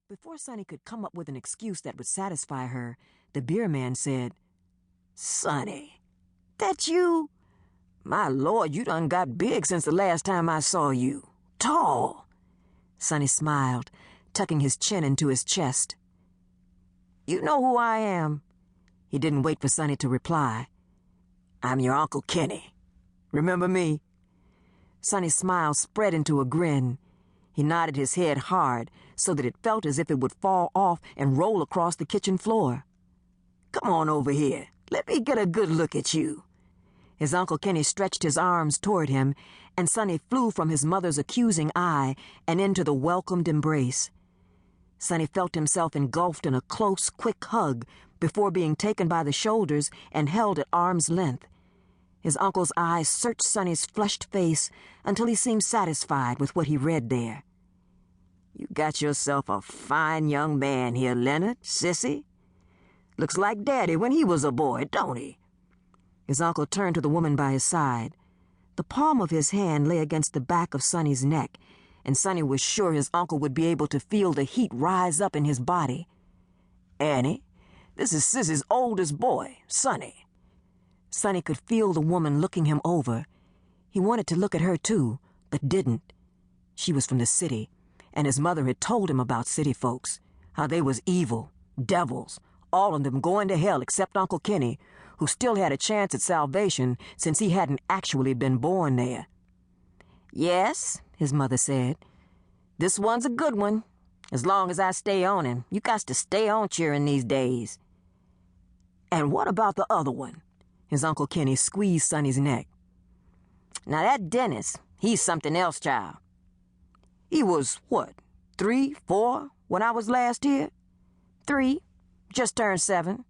Before Sonny could come up with an excuse that would satisfy her, the beer man said, "Sonny, that you? My Lord, you done got big since the last time I saw you. Tall." Sonny smiled, tucking his chin into his chest. "You know who I am?" He didn't wait for Sonny to reply. "I'm your Uncle Kenny. Remember me?" Sonny's smile spread into a grin. He nodded his head hard so that it felt as if it would fall off and roll across the kitchen floor. "Come on over here. Let me get a good look at you." His Uncle Kenny stretched his arms toward him, and Sonny flew from his mother's accusing eye and into the welcomed embrace. Sonny felt himself engulfed in a close, quick hug before being taken by the shoulders and held at arm's length. His uncle's eyes searched Sonny's flushed face until he seemed satisfied with what he read there. "You got yourself a fine young man here, Leonard, sissy. Looks like Daddy when he was a boy, don't he?" His uncle turned to the woman by his side. The palm of his hand lay against the back of Sonny's neck, and Sonny was sure his uncle would be able to feel the heat rise up in his body. "Annie, this is Sissy's oldest boy, Sonny." Sonny could feel the woman looking him over. He wanted to look at her too, but didn't. She was from the city, and his mother had told him about city folks, how they was evil, devils, all of them going to hell except Uncle Kenny, who still had a chance at salvation since he hadn't actually been born there. "Yes," his mother said. "This one's a good one. As long as I stay on him, you got to stay on cheering these days." "And what about the other one?" His Uncle Kenny squeezed Sonny's neck. "Now that Dennis, he's something else, child. He was, what, 3, 4 when I was last here? 3, just turned 7.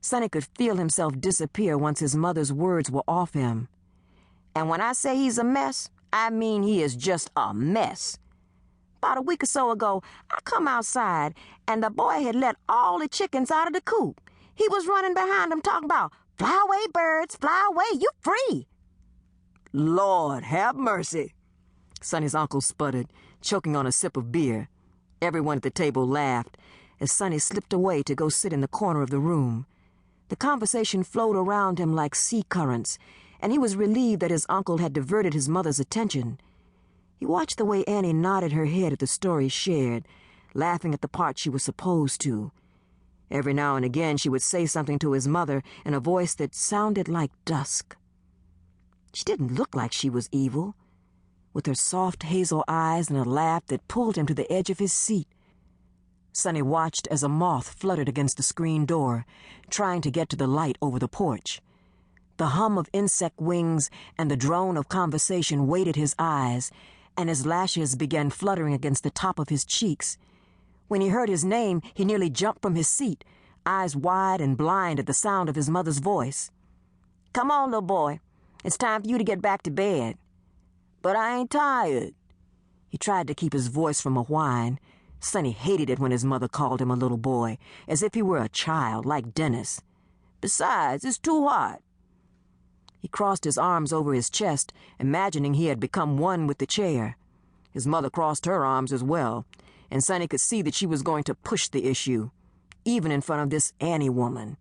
Sonny could feel himself disappear once his mother's words were off him. "And when I say he's a mess, I mean he is just a mess. About a week or so ago, I come outside, and the boy had let all the chickens out of the coop. He was running behind them talking about, 'Fly away, birds, fly away, you free.'" "Lord, have mercy," Sonny's uncle sputtered, choking on a sip of beer. Everyone at the table laughed as Sonny slipped away to go sit in the corner of the room. The conversation flowed around him like sea currents, and he was relieved that his uncle had diverted his mother's attention. He watched the way Annie nodded her head at the story shared, laughing at the part she was supposed to. Every now and again she would say something to his mother in a voice that sounded like dusk. She didn't look like she was evil, with her soft hazel eyes and a laugh that pulled him to the edge of his seat. Sonny watched as a moth fluttered against the screen door, trying to get to the light over the porch. The hum of insect wings and the drone of conversation weighted his eyes, and his lashes began fluttering against the top of his cheeks. When he heard his name, he nearly jumped from his seat, eyes wide and blind at the sound of his mother's voice. "Come on, little boy. It's time for you to get back to bed." "But I ain't tired." He tried to keep his voice from a whine. Sonny hated it when his mother called him a little boy, as if he were a child like Dennis. "Besides, it's too hot." He crossed his arms over his chest, imagining he had become one with the chair. His mother crossed her arms as well, and Sonny could see that she was going to push the issue, even in front of this Annie woman.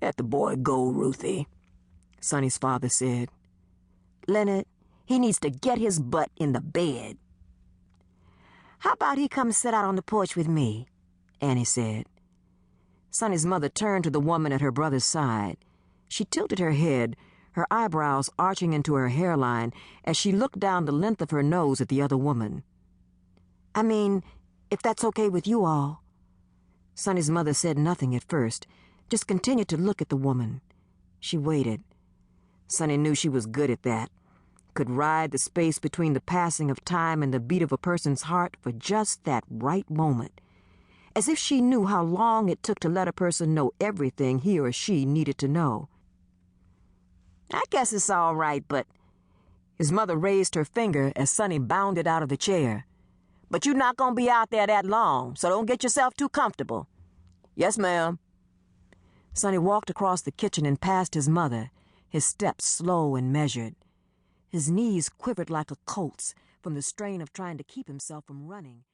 "Let the boy go, Ruthie," Sonny's father said. "Leonard, he needs to get his butt in the bed." "How about he come sit out on the porch with me?" Annie said. Sonny's mother turned to the woman at her brother's side. She tilted her head, her eyebrows arching into her hairline as she looked down the length of her nose at the other woman. "I mean, if that's okay with you all." Sonny's mother said nothing at first, just continued to look at the woman. She waited. Sonny knew she was good at that, could ride the space between the passing of time and the beat of a person's heart for just that right moment, as if she knew how long it took to let a person know everything he or she needed to know. "I guess it's all right, but—" His mother raised her finger as Sonny bounded out of the chair. "But you're not going to be out there that long, so don't get yourself too comfortable." "Yes, ma'am." Sonny walked across the kitchen and past his mother, his steps slow and measured. His knees quivered like a colt's from the strain of trying to keep himself from running.